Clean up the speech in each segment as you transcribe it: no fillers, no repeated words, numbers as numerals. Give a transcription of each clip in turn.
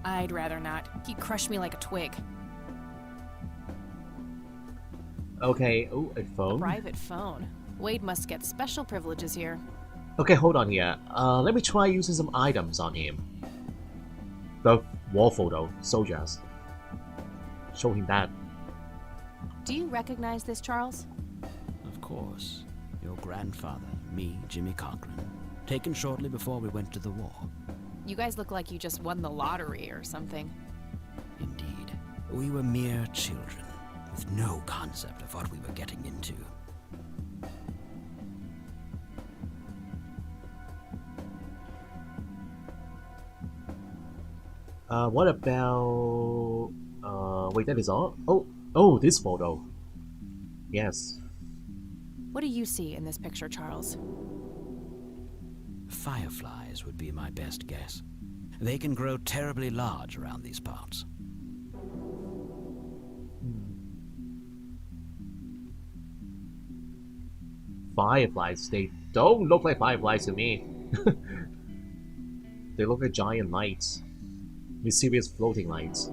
I'd rather not. He'd crush me like a twig. Okay, oh, a phone. Private phone. Wade must get special privileges here. Okay, hold on here. Let me try using some items on him. The wall photo, soldiers. Show him that. Do you recognize this, Charles? Of course. Your grandfather, me, Jimmy Cochran. Taken shortly before we went to the war. You guys look like you just won the lottery or something. Indeed. We were mere children, with no concept of what we were getting into. What about... wait, that is all? Oh, this photo. Yes. What do you see in this picture, Charles? Fireflies would be my best guess. They can grow terribly large around these parts. Fireflies, they don't look like fireflies to me. They look like giant lights. Mysterious floating lights.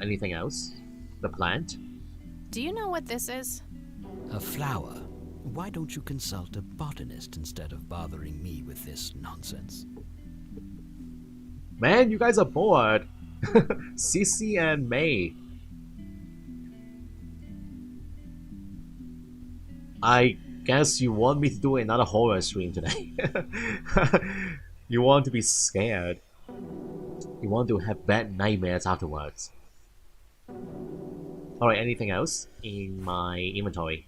Anything else? The plant? Do you know what this is? A flower. Why don't you consult a botanist instead of bothering me with this nonsense? Man, you guys are bored. Sissy and May. I guess you want me to do another horror stream today. You want to be scared. You want to have bad nightmares afterwards. Alright, anything else in my inventory?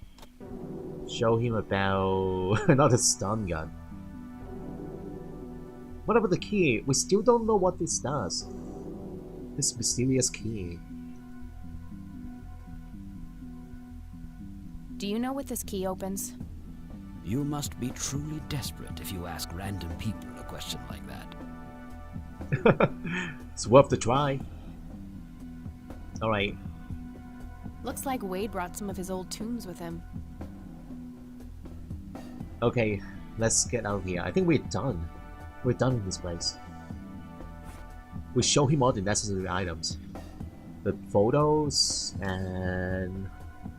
Show him about another stun gun. What about the key? We still don't know what this does. This mysterious key. Do you know what this key opens? You must be truly desperate if you ask random people a question like that. It's worth the try. Alright. Looks like Wade brought some of his old tunes with him. Okay, let's get out of here. I think we're done. We're done in this place. We show him all the necessary items. The photos and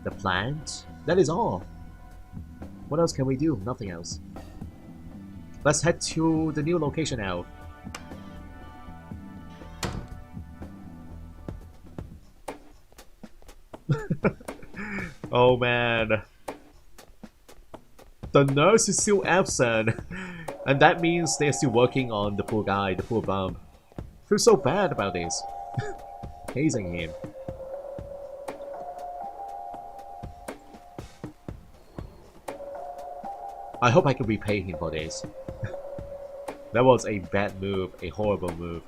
the plant. That is all. What else can we do? Nothing else. Let's head to the new location now. Oh man. The nurse is still absent. And that means they're still working on the poor guy, the poor bum. Feel so bad about this. Hazing him. I hope I can repay him for this. That was a bad move, a horrible move.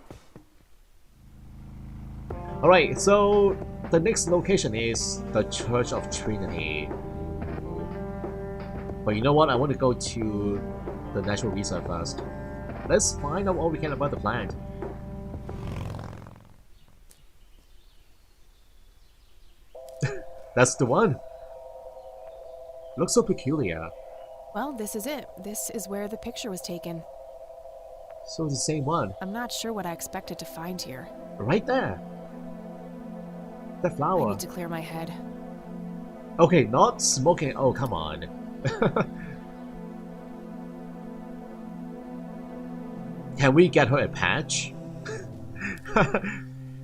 Alright, so the next location is the Church of Trinity. But you know what? I want to go to the natural reserve first. Let's find out all we can about the plant. That's the one. Looks so peculiar. Well, this is it. This is where the picture was taken. So it's the same one. I'm not sure what I expected to find here. Right there. The I flower. need to clear my head. Okay, not smoking. Oh, come on. Can we get her a patch?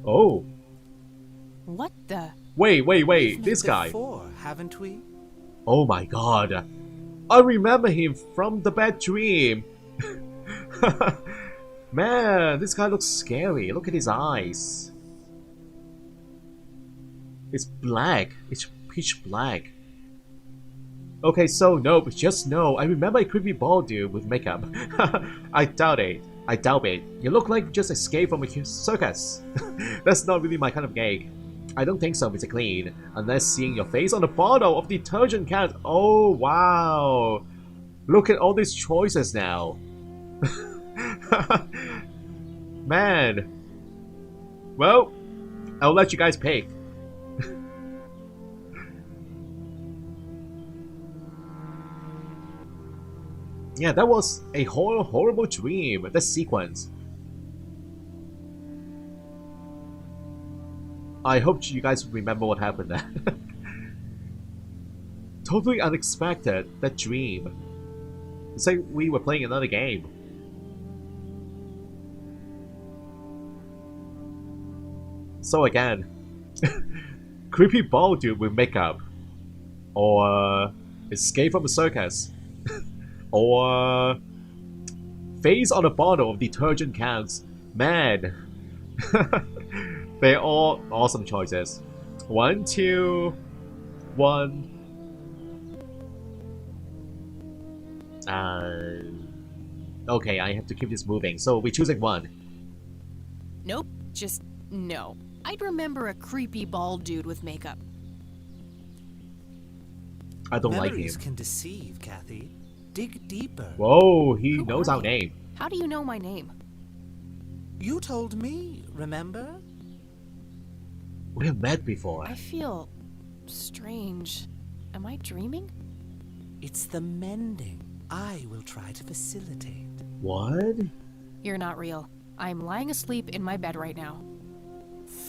Oh. What the? Wait, this guy. Before, haven't we? Oh my god. I remember him from the bad dream. Man, this guy looks scary. Look at his eyes. It's black. It's pitch black. Okay, so nope, just no. I remember a creepy bald dude with makeup. I doubt it. I doubt it. You look like you just escaped from a circus. That's not really my kind of gag. I don't think so, Mr. Clean. Unless seeing your face on the bottle of detergent can. Oh, wow. Look at all these choices now. Man. Well, I'll let you guys pick. Yeah, that was a horrible dream. That sequence. I hope you guys remember what happened there. Totally unexpected, that dream. It's like we were playing another game. So again, creepy bald dude with makeup. Or escape from a circus. Or face on a bottle of detergent cans. Man. They're all awesome choices. 1, 2, 1. Okay, I have to keep this moving. So we're choosing 1. Nope, just no. I'd remember a creepy bald dude with makeup. I don't like Memories him. can deceive, Kathy. Dig deeper. Whoa, he Who knows are our you? name. How do you know my name? You told me, remember? We have met before. I feel strange. Am I dreaming? It's the mending. I will try to facilitate. What? You're not real. I'm lying asleep in my bed right now.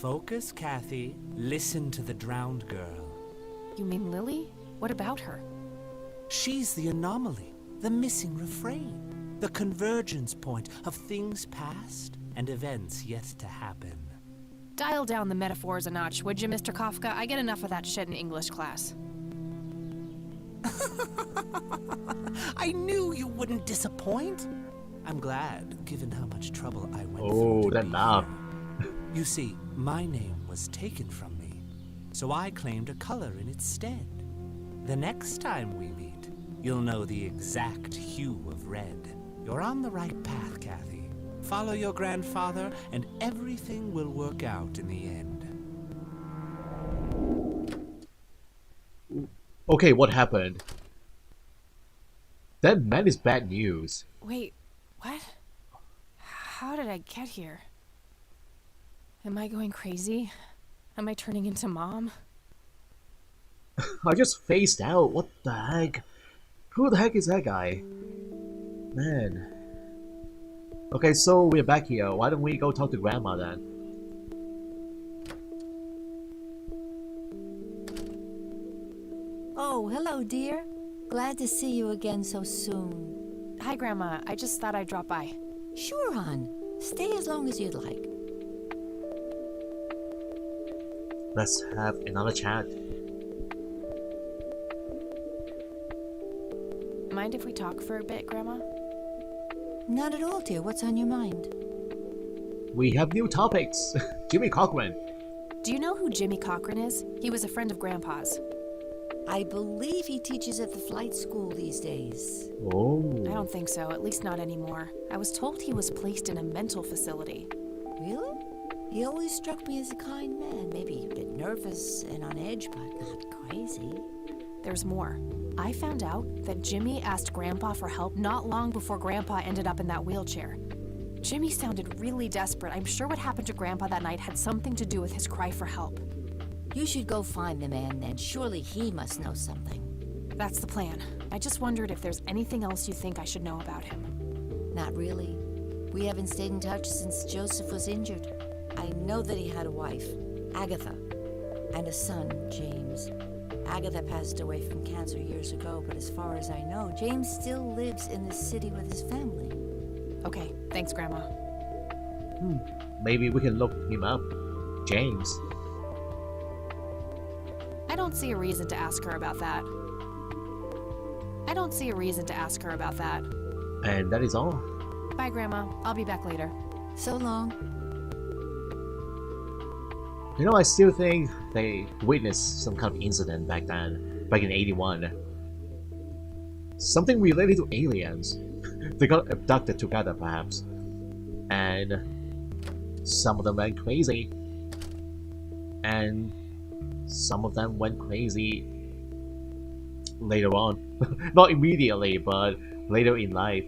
Focus, Kathy. Listen to the drowned girl. You mean Lily? What about her? She's the anomaly, the missing refrain, the convergence point of things past and events yet to happen. Dial down the metaphors a notch, would you, Mr. Kafka? I get enough of that shit in English class. I knew you wouldn't disappoint. I'm glad, given how much trouble I went through. Oh, to that be laugh. here. You see, my name was taken from me, so I claimed a color in its stead. The next time we meet, you'll know the exact hue of red. You're on the right path, Kathy. Follow your grandfather, and everything will work out in the end. Okay, what happened? That man is bad news. Wait, what? How did I get here? Am I going crazy? Am I turning into Mom? I just phased out. What the heck? Who the heck is that guy? Man. Okay, so we're back here. Why don't we go talk to Grandma then? Oh, hello, dear. Glad to see you again so soon. Hi, Grandma. I just thought I'd drop by. Sure, hon. Stay as long as you'd like. Let's have another chat. Mind if we talk for a bit, Grandma? Not at all, dear. What's on your mind? We have new topics. Jimmy Cochran. Do you know who Jimmy Cochran is? He was a friend of Grandpa's. I believe he teaches at the flight school these days. Oh. I don't think so, at least not anymore. I was told he was placed in a mental facility. Really? He always struck me as a kind man. Maybe a bit nervous and on edge, but not crazy. There's more. I found out that Jimmy asked Grandpa for help not long before Grandpa ended up in that wheelchair. Jimmy sounded really desperate. I'm sure what happened to Grandpa that night had something to do with his cry for help. You should go find the man then. Surely he must know something. That's the plan. I just wondered if there's anything else you think I should know about him. Not really. We haven't stayed in touch since Joseph was injured. I know that he had a wife, Agatha, and a son, James. Agatha passed away from cancer years ago, but as far as I know, James still lives in the city with his family. Okay, thanks, Grandma. Maybe we can look him up. James. I don't see a reason to ask her about that. And that is all. Bye, Grandma. I'll be back later. So long. You know, I still think they witnessed some kind of incident back then, back in 81. Something related to aliens. They got abducted together, perhaps. And some of them went crazy. And some of them went crazy later on. Not immediately, but later in life.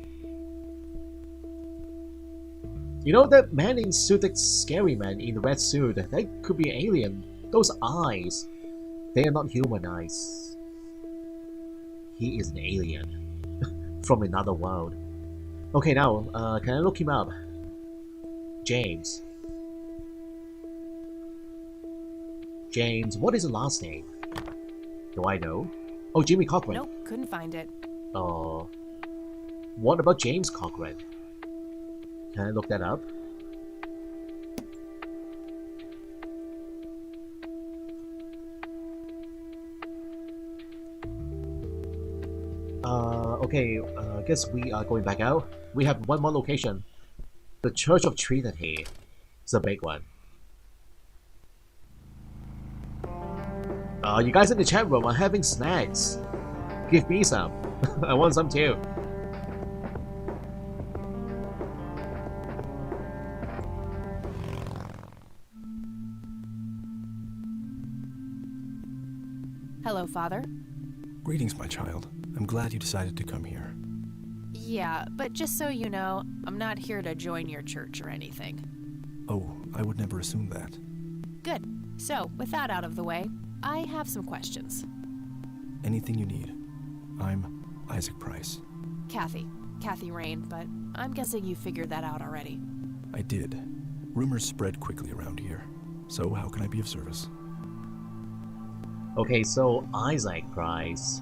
You know that man in suit, that scary man in the red suit, that could be an alien. Those eyes, they are not human eyes. He is an alien. from another world. Okay, now, can I look him up? James. James, what is the last name? Do I know? Oh, Jimmy Cochran. Nope, couldn't find it. What about James Cochran? Can I look that up? Okay, I guess we are going back out. We have one more location. The Church of Trinity. It's a big one. You guys in the chat room are having snacks. Give me some. I want some too. Hello, Father. Greetings, my child. I'm glad you decided to come here. Yeah, but just so you know, I'm not here to join your church or anything. Oh, I would never assume that. Good. So, with that out of the way, I have some questions. Anything you need. I'm Isaac Price. Kathy Rain, but I'm guessing you figured that out already. I did. Rumors spread quickly around here. So how can I be of service? Okay, so Isaac Price.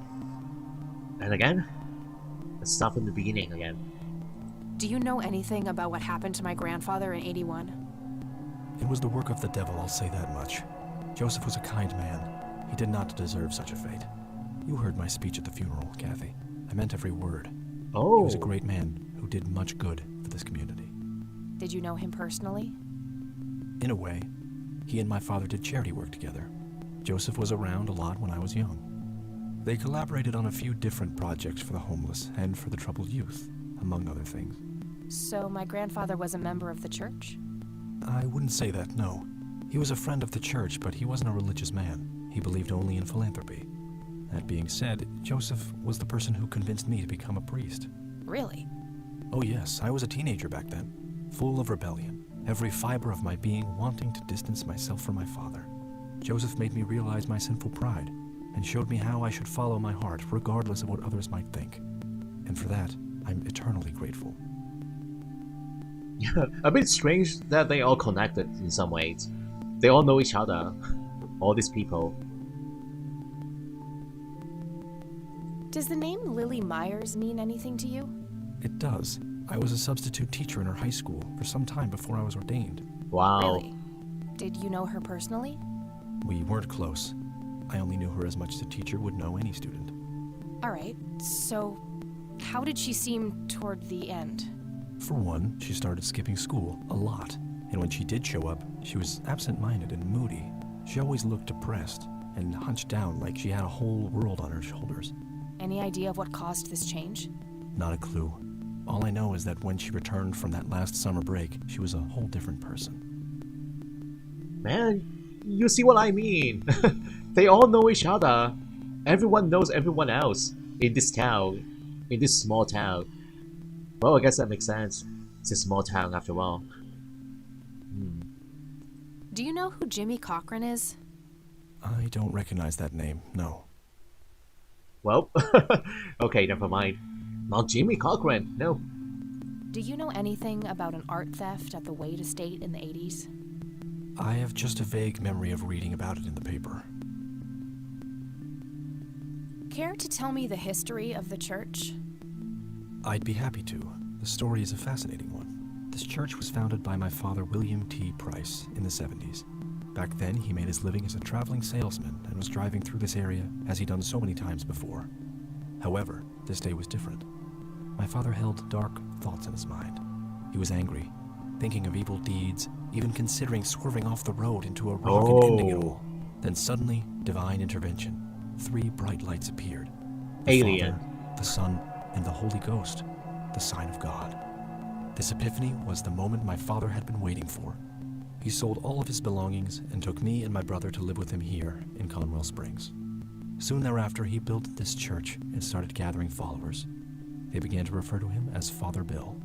And again? Let's start from the beginning again. Do you know anything about what happened to my grandfather in '81? It was the work of the devil, I'll say that much. Joseph was a kind man. He did not deserve such a fate. You heard my speech at the funeral, Kathy. I meant every word. Oh. He was a great man who did much good for this community. Did you know him personally? In a way, he and my father did charity work together. Joseph was around a lot when I was young. They collaborated on a few different projects for the homeless and for the troubled youth, among other things. So my grandfather was a member of the church? I wouldn't say that, no. He was a friend of the church, but he wasn't a religious man. He believed only in philanthropy. That being said, Joseph was the person who convinced me to become a priest. Really? Oh yes, I was a teenager back then, full of rebellion, every fiber of my being wanting to distance myself from my father. Joseph made me realize my sinful pride, and showed me how I should follow my heart, regardless of what others might think. And for that, I'm eternally grateful. Yeah, a bit strange that they all connected in some ways. They all know each other. All these people. Does the name Lily Myers mean anything to you? It does. I was a substitute teacher in her high school for some time before I was ordained. Wow. Really? Did you know her personally? We weren't close. I only knew her as much as a teacher would know any student. Alright, so how did she seem toward the end? For one, she started skipping school a lot. And when she did show up, she was absent-minded and moody. She always looked depressed and hunched down like she had a whole world on her shoulders. Any idea of what caused this change? Not a clue. All I know is that when she returned from that last summer break, she was a whole different person. Man, you see what I mean? They all know each other. Everyone knows everyone else in this town, in this small town. Well, I guess that makes sense. It's a small town after all. Do you know who Jimmy Cochran is? I don't recognize that name, no. Well, okay, never mind. Not Jimmy Cochran, no. Do you know anything about an art theft at the Wade Estate in the 80s? I have just a vague memory of reading about it in the paper. Care to tell me the history of the church? I'd be happy to. The story is a fascinating one. This church was founded by my father, William T. Price, in the 70s. Back then, he made his living as a traveling salesman and was driving through this area as he'd done so many times before. However, this day was different. My father held dark thoughts in his mind. He was angry, thinking of evil deeds, even considering swerving off the road into a rock and ending it all. Then suddenly, divine intervention. 3 bright lights appeared. The Alien. Father, the Son, and the Holy Ghost, the sign of God. This epiphany was the moment my father had been waiting for. He sold all of his belongings and took me and my brother to live with him here in Conwell Springs. Soon thereafter, he built this church and started gathering followers. They began to refer to him as Father Bill.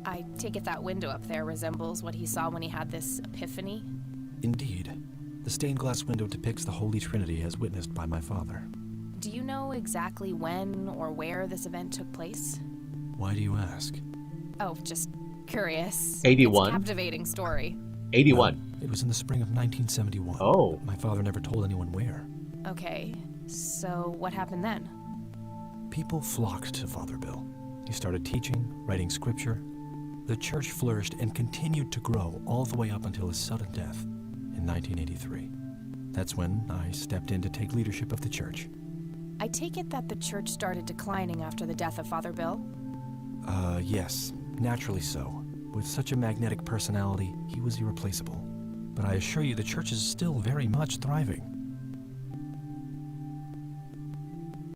I take it that window up there resembles what he saw when he had this epiphany? Indeed. The stained glass window depicts the Holy Trinity as witnessed by my father. Do you know exactly when or where this event took place? Why do you ask? Oh, just curious. 81. It's a captivating story. 81. It was in the spring of 1971. Oh. My father never told anyone where. Okay, so what happened then? People flocked to Father Bill. He started teaching, writing scripture. The church flourished and continued to grow all the way up until his sudden death in 1983. That's when I stepped in to take leadership of the church. I take it that the church started declining after the death of Father Bill? Yes, naturally so. With such a magnetic personality, he was irreplaceable. But I assure you the church is still very much thriving.